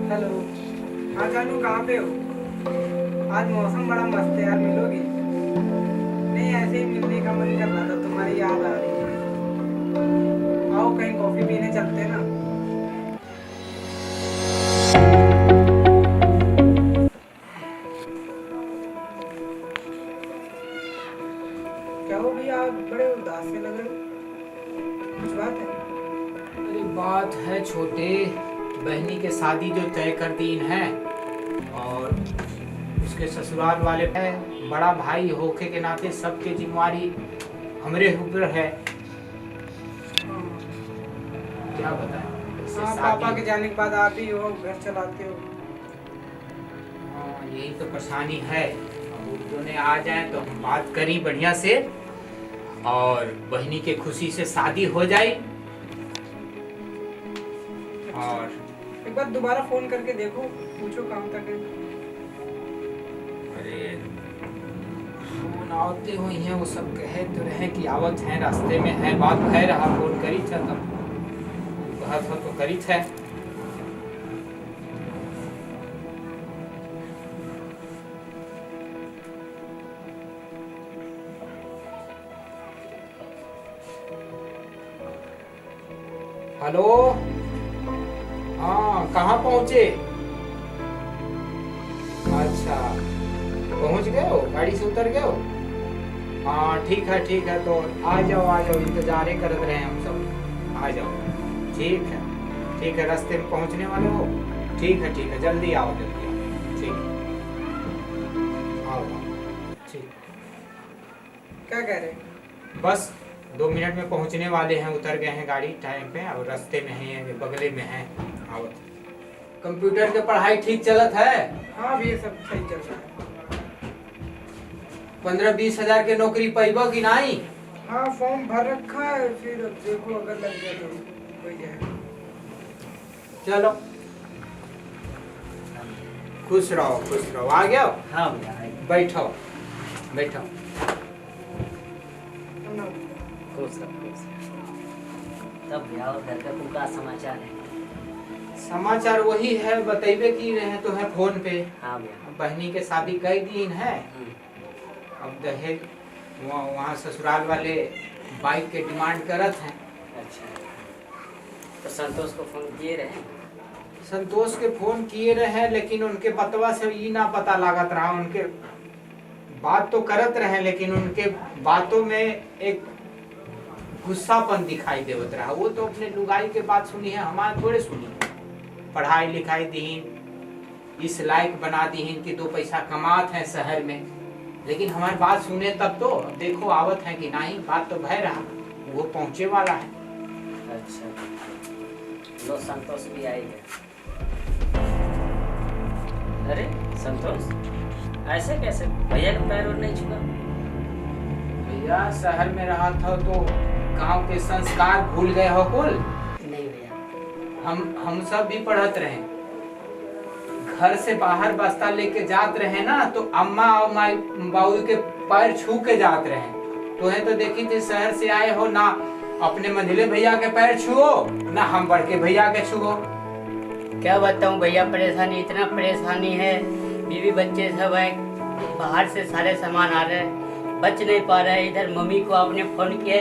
Hello. हाँ जानू, कहाँ पे हो? आज मौसम बड़ा मस्त है यार, मिलोगी? नहीं, ऐसे ही मिलने का मन कर रहा था, तुम्हारी याद आ रही है। आओ कहीं कॉफी पीने चलते हैं ना। क्या हो भैया, आप बड़े उदास से लग रहे हो, कुछ बात है? अरे बात है छोटे, बहनी के शादी जो तय कर दी है और उसके ससुराल वाले है, बड़ा भाई होके के नाते सबके जिम्मेवारी हमरे ऊपर है। हाँ। क्या बताएं इससे हाँ, पापा के शादी। जाने के बाद आप ही हो, घर चलाते हो। हाँ, यही तो परेशानी है। अब वो दोनों आ जाए तो हम बात करी बढ़िया से और बहनी के खुशी से शादी हो जाए। अच्छा, और एक बार दोबारा फोन करके देखो, पूछो कहाँ तक है। अरे फोन आवते हुए हैं, वो सब कहे तो रहे कि आवत है, रास्ते में है, बात है रहा, फोन करी था तब कहा था तो करी था। हेलो, हाँ कहाँ पहुँचे? अच्छा, पहुँच गए हो, गाड़ी से उतर गए हो? हाँ ठीक है, तो आ जाओ, इंतजार ही करते रहे हम सब, आ जाओ। ठीक है, रास्ते में पहुँचने वाले हो? ठीक है, जल्दी आओ, ठीक आओ, ठीक। क्या कह रहे हैं? बस 2 मिनट में पहुँचने वाले हैं, उतर गए हैं गाड़ी टाइम पे और रास्ते में हैं, बगले में हैं। आओ। कंप्यूटर के पढ़ाई ठीक चलत है? हाँ भैया, सब सही चल रहा है। 15-20 हजार के नौकरी पैबो कि नहीं? हाँ, फॉर्म भर रखा है, फिर अब देखो अगर लग गया तो हो जाएगा। चलो, खुश रहो, आ गया? हाँ भैया आइए। बैठो। खुश रहो। तब भैया और घर का का समाचार है? समाचार वही है, बतेबे की रहे तो है फोन पे। हाँ भैया। बहनी के शादी कई दिन है, अब दहेज वहाँ ससुराल वाले बाइक के डिमांड करत हैं। अच्छा, तो संतोष को फोन किए रहे? संतोष के फोन किए रहे, लेकिन उनके बतवा से ये ना पता लागत रहा, उनके बात तो करत रहे लेकिन उनके बातों में एक गुस्सापन दिखाई देवत रहा। वो तो अपने लुगाई के बात सुनी है, हमारे थोड़े सुनी। पढ़ाई लिखाई दीन, इस लायक बना दीन कि 2 पैसा कमात है शहर में, लेकिन हमारी बात सुने तब तो। अब देखो आवत है कि नहीं, बात तो भय रहा, वो पहुंचे वाला है। अच्छा, लो संतोष भी आएगा। अरे संतोष, ऐसे कैसे? भैया का पैर और नहीं छुआ? भैया शहर में रहा था तो गांव के संस्कार भूल गए हो कुल? नहीं भैया। हम सब भी पढ़त रहे, घर से बाहर बस्ता लेके जात रहे ना, तो अम्मा और माई बाबू के पैर छू के जात रहे। तो है तो देखी थी, शहर से आए हो ना, अपने मंझले भैया के पैर छुओ ना हम बड़के भैया के छुओ। क्या बताऊं भैया, परेशानी इतना परेशानी है, बीवी बच्चे सब है, बाहर से सारे सामान आ रहे हैं, बच नहीं पा रहे हैं। इधर मम्मी को आपने फोन किया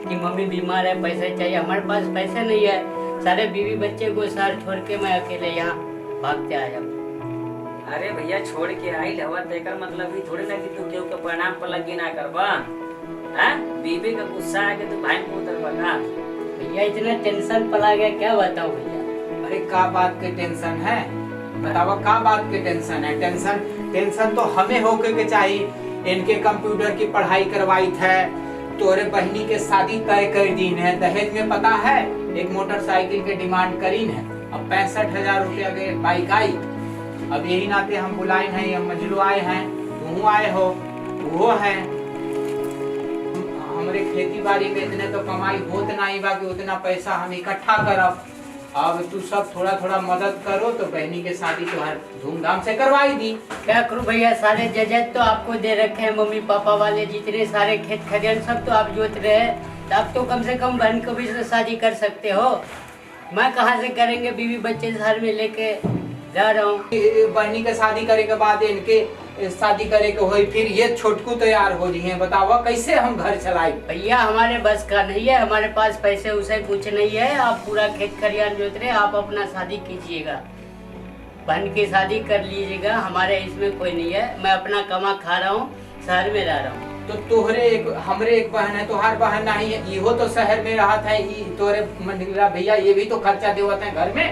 कि मम्मी बीमार है, पैसे चाहिए, हमारे पास पैसे नहीं है। सारे बीवी बच्चे को शहर छोड़ के मैं अकेले यहाँ भागते आया। अरे भैया छोड़ के आई हवा, तेकर मतलब ही थोड़ी ना कि तू केहू के परिणाम पर लगी ना करबा। हैं? बीबी का गुस्सा है कि तू भाई को उतरबा का? भैया इतना टेंशन पला गया, क्या बताऊं भैया। अरे का बात के टेंशन है, बताओ का बात के टेंशन है? टेंशन तो हमें होके के चाहिए। इनके कंप्यूटर की पढ़ाई करवाई थे, तोरे बहनी के शादी तय कर दी है, दहेज में पता है एक मोटरसाइकिल के डिमांड करीन है। अब 65,000 रुपया के बाइक आई। अब यही नाते हम बुलाए हैं, हम मजलू आए हैं, तुम आए हो, वो है। हमारे खेती बाड़ी में इतने तो कमाई होत नहीं बा कि उतना पैसा हम इकट्ठा करब। अब तू सब थोड़ा थोड़ा मदद करो तो बहनी के शादी तो हर धूमधाम से करवाई दी। क्या करूं भैया, सारे जजेज तो आपको दे रखे हैं, मम्मी पापा वाले जितने सारे खेत खलियान सब तो आप जोत रहे हैं, तो आप तो कम से कम बहन को भी तो शादी कर सकते हो। मैं कहाँ से करेंगे, बीवी बच्चे शहर में लेके जा रहा हूँ। बहनी के शादी करे के बाद इनके शादी करे के होई, फिर ये छोटकू तैयार हो जी, बतावा कैसे हम घर चलाए। भैया हमारे बस का नहीं है, हमारे पास पैसे उसे कुछ नहीं है। आप पूरा खेत खलियान जोत रहे, आप अपना शादी कीजिएगा, बहन की शादी कर लीजिएगा, हमारे इसमें कोई नहीं है। मैं अपना कमा खा रहा हूँ, शहर में रह रहा हूँ। तो तोहरे एक हमरे एक बहन है, तोहार बहन नहीं है, इहो तो शहर में रहत है, तोरे मंडला भैया ये भी तो खर्चा देवत है घर में,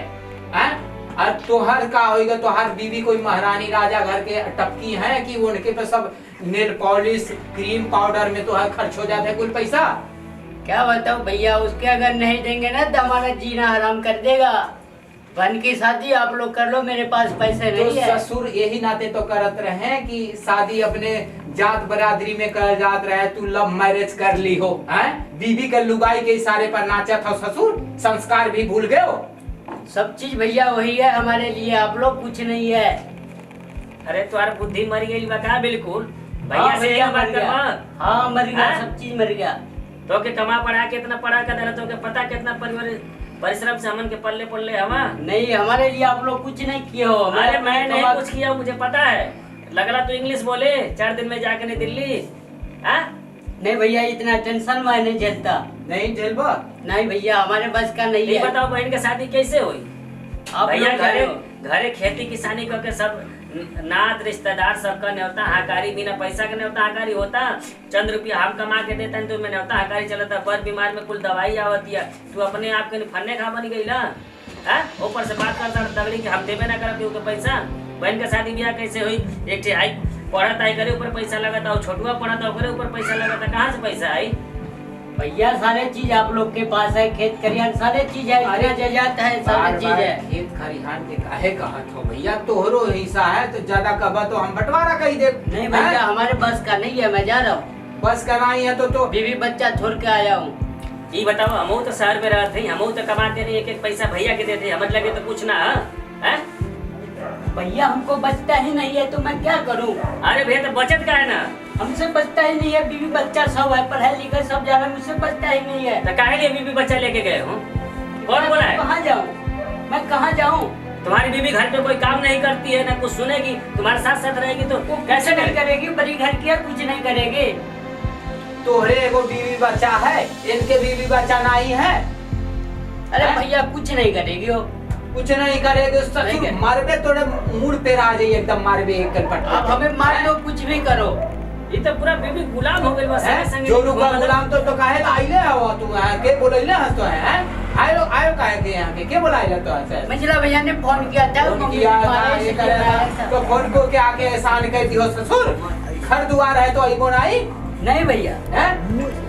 हैं? और तोहर का होएगा, तोहार बीवी कोई महारानी राजा घर के टपकी है कि उनके पे सब नेल पॉलिश क्रीम पाउडर में तो खर्च हो जाता है कुल पैसा। क्या बताऊँ भैया, उसके अगर नहीं देंगे ना तो हमारा जीना हराम कर देगा। बहन की शादी आप लोग कर लो, मेरे पास पैसे तो नहीं है। ससुर यही नाते तो करत रहे कि शादी अपने जात बरादरी में कर जात रहे, तू लव मैरिज कर ली हो, हैं? बीवी के लुगाई के इशारे पर नाचत हो ससुर, संस्कार भी भूल गए हो। सब चीज भैया वही है हमारे लिए, आप लोग कुछ नहीं है। अरे तुम्हारा बुद्धि मर गई बता बिल्कुल। भैया से भैया क्या बात मर गया। करवा? हाँ मर गया, हाँ? सब चीज मर गया। तो के कमा पढ़ा के इतना पढ़ा कर दे, तो के पता कितना परिश्रम से हमन के पल्ले पल्ले हवा। नहीं हमारे लिए आप लोग कुछ नहीं किए हो। अरे मैं नहीं कुछ किया, मुझे पता है। लगला तू इंग्लिश बोले 4 दिन में जाके नहीं दिल्ली, हाँ? नहीं भैया इतना टेंशन मैं नहीं झेलता। नहीं झेलबा? नहीं भैया हमारे बस का नहीं ये है। बताओ बहन की शादी कैसे हुई? आप भैया लोग जानो। घरे खेती किसानी करके सब नात रिश्तेदार सबका न्योता हकारी, बिना पैसा के न्योता हकारी होता। चंद रुपया हम कमा के देते हैं तो मैं न्योता हकारी चलता। बर बीमार में कुल दवाई आवती है, तू अपने आप के फन्ने खा बन गई ना, ऊपर से बात करता दगड़ी कि हम देवे ना कर के पैसा। बहन का शादी ब्याह कैसे हुई? एक आई पढ़त आई करे ऊपर पैसा लगाता, और छोटुआ पढ़ता करे ऊपर पैसा लगाता, कहाँ से पैसा आई? भैया सारे चीज आप लोग के पास है, खेत खलियान सारे चीज है, अरे इतना जायदाद है, सारे चीज है। खेत खरिहान के काहे कहत हो भैया, तोहरो हिस्सा है तो ज्यादा कबा तो हम बंटवारा कही दे। नहीं भैया हमारे बस का नहीं है, मैं जा रहा हूँ। बस कराई है तो बीवी बच्चा छोड़ के आया हूँ। ये बताओ, हमहू तो शहर में रहते हैं, हमहू तो कमाते नहीं, एक एक पैसा भैया के देते, हमें लगे तो कुछ ना है। भैया हमको बचता ही नहीं है तो मैं क्या करूँ? अरे भैया तो बचत का है ना, हमसे बचता ही नहीं है, बीवी बच्चा सब है, पढ़ाई लिखाई सब जा रहा है, मुझसे बचता ही नहीं है। तो काहे लिए बीबी बच्चा लेके गए हो? कौन बोला है? कहाँ जाऊँ मैं, कहाँ जाऊँ? तुम्हारी बीबी घर पे कोई काम नहीं करती है, ना कुछ सुनेगी, तुम्हारे साथ साथ रहेगी तो कैसे नहीं करेगी? बड़ी घर की है, कुछ नहीं करेगी। तोहरे एगो बीवी बच्चा है, इनके बीवी बच्चा नहीं है। अरे भैया कुछ नहीं करेगी वो, कुछ नहीं करेगे, ससुर मारबे तोड़े मूड पे आ जाइए एकदम, मारबे एक कलपट। आप हमें मार लो, कुछ भी करो। ये तो पूरा बीबी गुलाम हो गई बस। जोरू का गुलाम तो काहे आइले हो तू? के बोलैले हस तो है? आयो आयो काहे के यहाँ के बोलाइले तो है? मंजिला भैया ने फोन किया था, फोन किया था, ये करे था, तो फोन को के आके एहसान कर दियो ससुर, घर दुआर है तो आइबो नहीं। नहीं भैया हैं?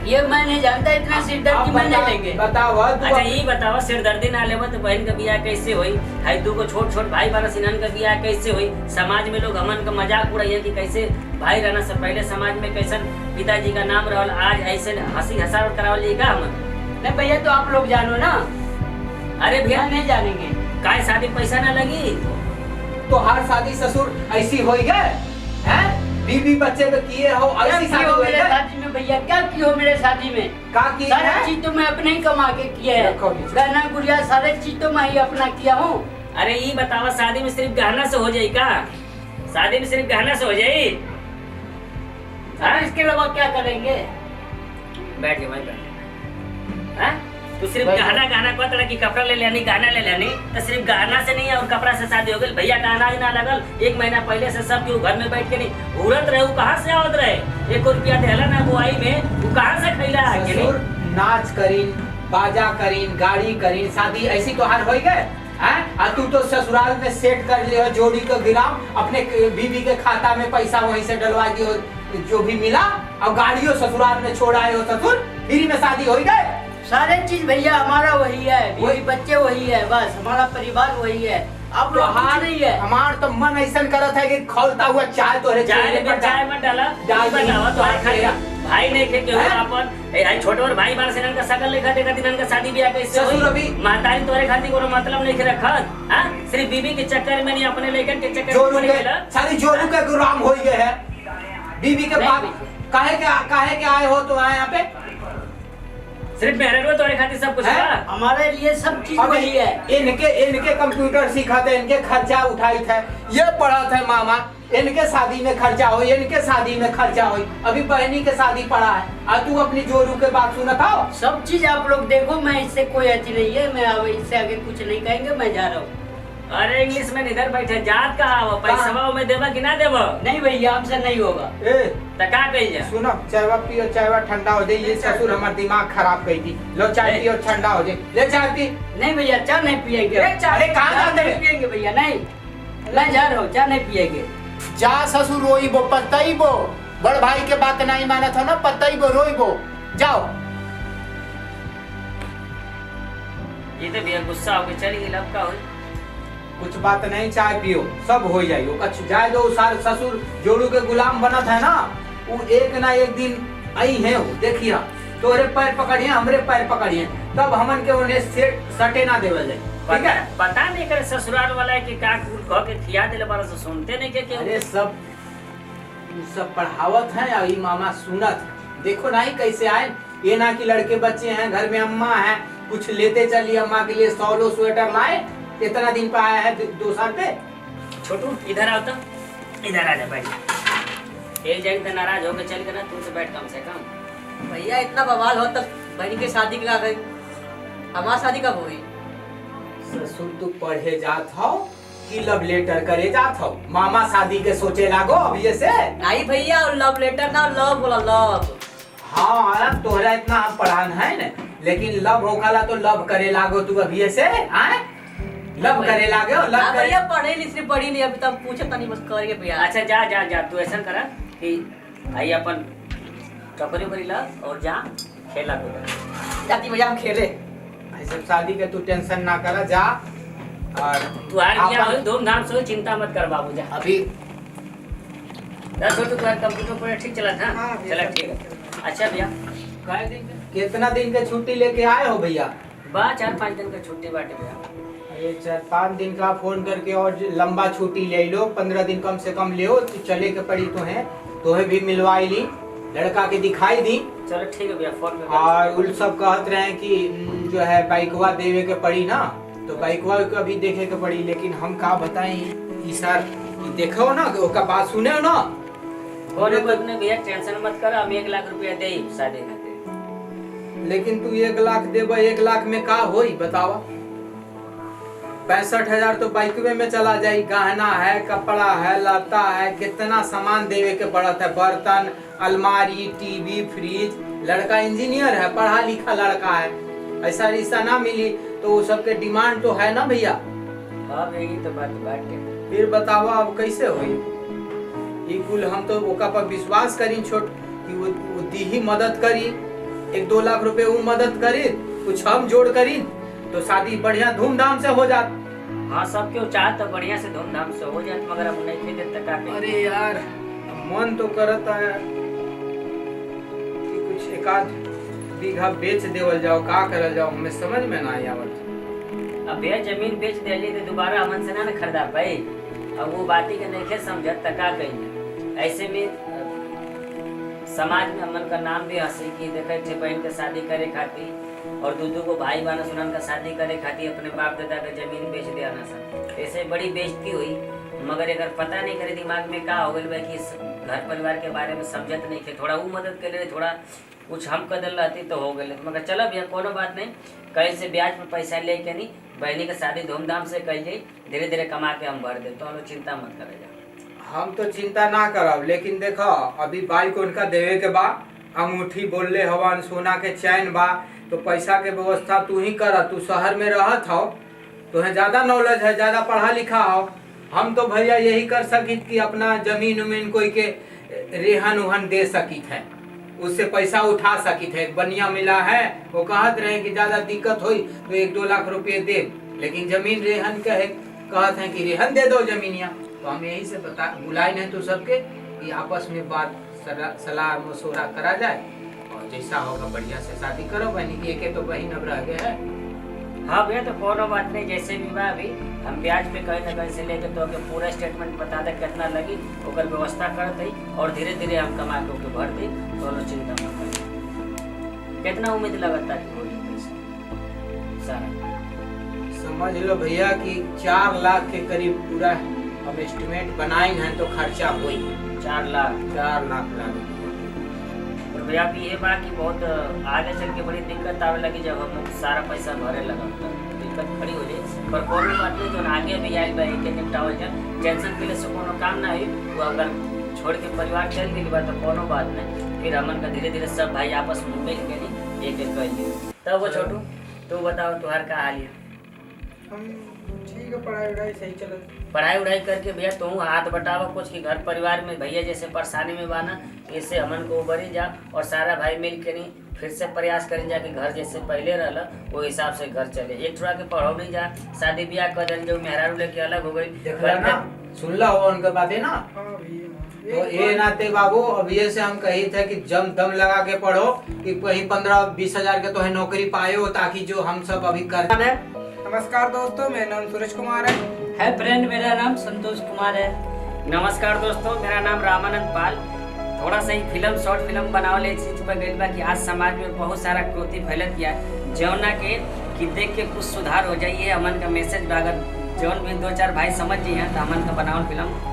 ये मैं नहीं जानता, इतना सिरदर्दी मैं नहीं लेंगे। बताओ अच्छा ये बताओ, सिरदर्दी ना लेबो तो बहन का बियाह कैसे हुई? हाई दू को छोट छोट भाई बारह सिनन का बियाह कैसे हुई? समाज में लोग हमन का मजाक उड़ाइए कि कैसे भाई रहना से पहले समाज में कैसन पिताजी का नाम रहल, आज ऐसे हंसी हंसावट करावल का हमन? नहीं भैया तो आप लोग जानो ना। अरे भैया नहीं जानेंगे। काय शादी पैसा ना लगी? तो हर शादी ससुर ऐसी हो गए हैं? बीवी बच्चे में किए हो ऐसी शादी हो मेरे शादी में भैया, क्या किए हो मेरे शादी में? का की सारी है? चीज तो मैं अपने ही कमा के किए है, गहना गुड़िया सारे चीज तो मैं ही अपना किया हूँ। अरे ये बतावा, शादी में सिर्फ गहना से हो जाए का? शादी में सिर्फ गहना से हो जाए? इसके अलावा क्या करेंगे? बैठ के भाई बैठ। तू सिर्फ गहना गहना को तरह की कपड़ा ले लेनी, गहना ले लेनी, तो सिर्फ गहना से नहीं है और कपड़ा से शादी हो गई। भैया का अनाज ना लगल, 1 महीना पहले से सब क्यों घर में बैठ के नहीं उड़त रहे, वो कहाँ से आवत रहे? 1 रुपया देला ना बुआई में, वो कहाँ से खैला? ससुर नाच करीन, बाजा करीन, गाड़ी करीन, शादी ऐसी तो हार हो गए हैं? तू तो ससुराल में सेट कर लियो जोड़ी को गिराम, अपने बीवी के खाता में पैसा वहीं से डलवा दियो जो भी मिला, और गाड़ियों ससुराल में छोड़ आए हो ससुर, फ्री में शादी हो गए। सारे चीज भैया हमारा वही है, वही बच्चे वही है, बस हमारा परिवार वही है। आप लोग कुछ नहीं है। हमार तो मन ऐसा करत है कि खौलता हुआ चाय तोरे चाय में चाय मत डाला, बतावा तो भाई नहीं खे के अपन ए छोटवर भाई बार से का सकल लेखा देखा दिन का शादी ब्याह कैसे ससुर अभी मातारी तोरे खातिर कोनो मतलब नहीं रखत, हां? सिर्फ बीबी के चक्कर में नहीं, अपने लेकर के चक्कर में नहीं। सारी जोरू के गुलाम हो गए है बीबी के बाप। काहे के आए हो तो आए यहाँ पे? सिर्फ मेहरबानी तोरे खातिर सब कुछ है? बा। हमारे लिए सब चीज अभी वही है। इनके कंप्यूटर सिखाते, इनके खर्चा उठाई थे, ये पढ़ा थे मामा, इनके शादी में खर्चा हो, इनके शादी में खर्चा हो। अभी बहनी के शादी पड़ा है और तू अपनी जोरू के बात सुनता हो। सब चीज आप लोग देखो, मैं इससे कोई अच्छी नहीं है, मैं अब इससे आगे कुछ नहीं कहेंगे, मैं जा रहा हूँ। अरे इंग्लिश में इधर बैठे जात का हो, पैसा में देवा कि ना देवा? नहीं भैया, हमसे नहीं होगा। ए तो का कही जा? सुनो, चायवा पियो, चायवा ठंडा हो जाए। ये ससुर हमारा दिमाग खराब कर दी। लो चाय पियो, ठंडा हो जाए। ले चाय पी। नहीं भैया, चाय नहीं पिएंगे। अरे कहाँ चाय जाते नहीं हैं? पिएंगे भैया, नहीं, मैं जा रहा हूँ, चाय नहीं पिएंगे। जा ससुर रोई बो, पतई बो, बड़ भाई के बात नहीं माना था ना, पतई बो रोई बो, जाओ। ये तो भैया गुस्सा होके चली गई, अब का हो? कुछ बात नहीं, चाय पियो, सब हो जाइयो। कछ जाए दो, सारे ससुर जोड़ू के गुलाम बना था ना, वो एक ना एक दिन आई है, वो देखिए तोरे पैर पकड़िए, हमरे पैर पकड़िए, तब हमन के उन्हें सटे ना देवल जाए, ठीक है? पता नहीं करे ससुराल वाला है कि का कुल कह के खिया देले बारा से सुनते नहीं के अरे सब पढ़ावत है, अभी मामा सुनत। देखो ना ही कैसे आए, ये ना कि लड़के बच्चे हैं, घर में अम्मा है, कुछ लेते चलिए अम्मा के लिए, 100 स्वेटर लाए, इतना दिन पे आया है 2 साल पे। छोटू इधर आओ तो, इधर आ जा बैठ। एक जन तो नाराज होके चल गया ना, तुमसे बैठ कम से कम। भैया इतना बवाल हो तब बहन की शादी का गई, हमारी शादी कब हुई? ससुर तू पढ़े जात हो कि लव लेटर करे जात हो? मामा शादी के सोचे लागो अभी से। नहीं भैया, लव लेटर ना, लव बोला, लव। हाँ तोहरा इतना हम पढ़ान है न, लेकिन लव होकाला तो लव करे लागो तू अभी से, आए लव करे लागो, लव करे। भैया पढ़े नहीं, सिर्फ पढ़ी नहीं, अभी तक पूछे तो नहीं, बस करके भैया। अच्छा जा जा जा, तू ऐसा करा कि आई अपन टोकरी भरी ला और जा खेला कूदा। जाती भैया, हम खेले। ऐसे शादी के तू टेंशन ना करा, जा और तू आ गया आपन- हो, धूमधाम से हो, चिंता मत कर बाबू, जा। अभी छोटू तुम्हारा कंप्यूटर पर ठीक चला था? हाँ, चला ठीक है। अच्छा भैया कितना दिन के छुट्टी लेके आए हो भैया? बा 4-5 दिन का छुट्टी बाटे भैया। अरे 4-5 दिन का फोन करके और लंबा छुट्टी ले लो, 15 दिन कम से कम ले हो, चले के पड़ी तो है, तोहे भी मिलवाई ली, लड़का के दिखाई दी। चलो ठीक है भैया, फोन कर। और उन सब कहत रहे कि जो है बाइकवा देवे के पड़ी ना, तो बाइकवा का भी देखे के पड़ी, लेकिन हम का बताएं ई सर, देखो ना ओका बात सुने ना। कोई नहीं भैया, टेंशन मत कर, हम 1 लाख रुपया दे शादी खातिर। लेकिन तू 1 लाख देबा, 1 लाख में का होई बतावा? 65,000 तो बाइकवे में चला जाई, गहना है, कपड़ा है, लता है, कितना सामान देवे के पड़त है, बर्तन, अलमारी, टीवी, फ्रिज। लड़का इंजीनियर है, पढ़ा लिखा लड़का है, ऐसा रिश्ता ना मिली तो वो सबके डिमांड तो है ना भैया। हाँ यही तो बात बाटे। फिर बतावा अब कैसे होई? ई कुल हम तो ओका पर विश्वास करी छोट कि वो दी ही मदद करी, 1-2 लाख रुपए वो मदद करी, कुछ हम जोड़ करी तो शादी बढ़िया धूमधाम से हो जात। हाँ सब क्यों चाहत तो बढ़िया से धूमधाम से हो जात, मगर अब नहीं थे तक का। अरे यार मन तो करता है कि कुछ 1-8 बीघा बेच देवल जाओ, का करल जाओ, हमें समझ में ना आवत। अब भैया जमीन बेच दिली तो दोबारा हमन से ना खरीदा भाई, अब वो बाती के नहीं समझत तक का कही। ऐसे में समाज में हमन का नाम भी हंसी की देखे थे, बहन के शादी करे खातिर और दूधू को भाई बहन सुनन का शादी करे खातिर अपने बाप दादा का जमीन बेच दिया ना सर, ऐसे बड़ी बेइज्जती हुई। मगर अगर पता नहीं करे दिमाग में का हो गई भाई कि घर परिवार के बारे में समझत नहीं थे, थोड़ा वो मदद कर ले, थोड़ा कुछ हम कदर रहती तो हो गए। मगर चलो भैया कोनो बात नहीं, कहीं से ब्याज पर पैसा ले के नहीं, बहनी का शादी धूमधाम से कर जाए, धीरे धीरे कमा के हम भर दे, तो हम चिंता मत करे जा। हम तो चिंता ना करब, लेकिन देखो अभी बाइक उनका देवे के बा, अंगूठी बोलले हवन, सोना के चैन बा, तो पैसा के व्यवस्था तू ही कर। तू शहर में रहत हो, तुम्हें ज्यादा नॉलेज है, ज्यादा पढ़ा लिखा हो। हम तो भैया यही कर सकित कि अपना जमीन उमीन कोई के रेहन उहन दे सकित है, उससे पैसा उठा सकित है। बढ़िया मिला है, वो कहत रहे कि ज्यादा दिक्कत हुई तो 1-2 लाख रुपये दे, लेकिन जमीन रेहन कहे कहत है कि रेहन दे दो जमीनिया। तो हम यही से बता बुलाए नहीं तो सबके कि आपस में बात सलाह मशवरा करा जाए, और जैसा होगा बढ़िया से शादी करो। बहनी की एक तो बहन अब रह गए है। हाँ भैया तो कोनो बात नहीं, जैसे भी बा अभी हम ब्याज पे कहीं ना कहीं से लेके तो के पूरा स्टेटमेंट बता दे कितना लगी, ओकर व्यवस्था कर दी और धीरे धीरे हम कमा के ओके भर दी, तो चिंता मत करिए। कितना उम्मीद लगाता है हो जाए पैसा सारा? समझ लो भैया कि 4 लाख के करीब पूरा अब एस्टिमेट बनाए हैं तो खर्चा हुई 4 लाख। 4 लाख लागे। और भैया भी ये बात कि बहुत आगे चल के बड़ी दिक्कत आवे लगी जब हम सारा पैसा भरे लगा तो दिक्कत खड़ी हो जाए। पर कोनो बात नहीं, जो आगे भी आयल बा के निपटावल जाए, टेंशन के लिए से कोनो काम ना हुई। वो अगर छोड़ के परिवार चल गई बात तो कोनो बात नहीं, फिर हमन का धीरे धीरे सब भाई आपस में मिल के नहीं एक एक कर लिए। तब वो छोटू तू बताओ तुहार का हाल है? हम ठीक है, पढ़ाई वढ़ाई सही चलत। पढ़ाई उढ़ाई करके भैया तू हाथ बटावा कुछ कि घर परिवार में भैया जैसे परेशानी में बाना इससे हमन को उबरी जा और सारा भाई मिल के नहीं फिर से प्रयास करें जा कि घर जैसे पहले रहला वो हिसाब से घर चले। एक थोड़ा के पढ़ो नहीं जा, शादी ब्याह कर जो मेहरारू लेके अलग हो गई। देखला ना, सुनला हो उनके बातें ना। हाँ भैया, तो ये नाते बाबू अब ये से हम कही थे कि जम दम लगा के पढ़ो कि कहीं 15-20 हजार के तो है नौकरी पाए हो, ताकि जो हम सब अभी कर। नमस्कार दोस्तों, मेरा नाम सूरज कुमार है फ्रेंड, मेरा नाम संतोष कुमार है। नमस्कार दोस्तों, मेरा नाम रामानंद पाल। थोड़ा सा ही फिल्म शॉर्ट फिल्म बनावले एक चीज पर गई बा कि आज समाज में बहुत सारा क्रोधी फैलत गया जौना के कि देख के कुछ सुधार हो जाइए हमन का मैसेज बा। अगर जौन भी 2-4 भाई समझ जाइए तो हमन का बनावल फिल्म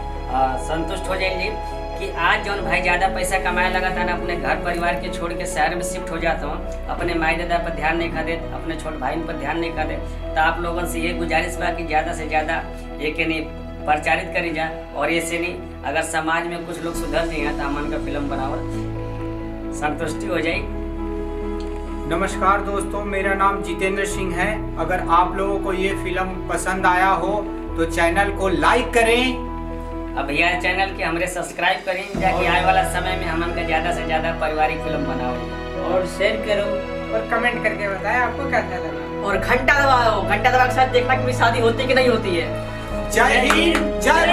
संतुष्ट हो जाइए कि आज जौन भाई ज़्यादा पैसा कमाए लगा था ना अपने घर परिवार के छोड़ के शहर में शिफ्ट हो जाता हूँ, अपने माई दादा पर ध्यान नहीं खा दे, अपने छोटे भाई पर ध्यान नहीं खा दे। तो आप लोगों से ये गुजारिश बा कि ज़्यादा से ज़्यादा ये के नहीं प्रचारित करी जा और ऐसे नहीं अगर समाज में कुछ लोग सुधर जाए तो हमन का फिल्म बनावल संतुष्टि हो जाए। नमस्कार दोस्तों, मेरा नाम जितेंद्र सिंह है। अगर आप लोगों को ये फिल्म पसंद आया हो तो चैनल को लाइक करें। अब भैया चैनल के हमरे सब्सक्राइब करें ताकि आने वाला समय में हमन का ज़्यादा से ज़्यादा पारिवारिक फिल्म बनाओ और शेयर करो और कमेंट करके बताएं आपको कैसा लगा। और घंटा दबाओ, घंटा दबा के साथ देखना कि मेरी शादी होती कि नहीं होती है। जय हिंद, जय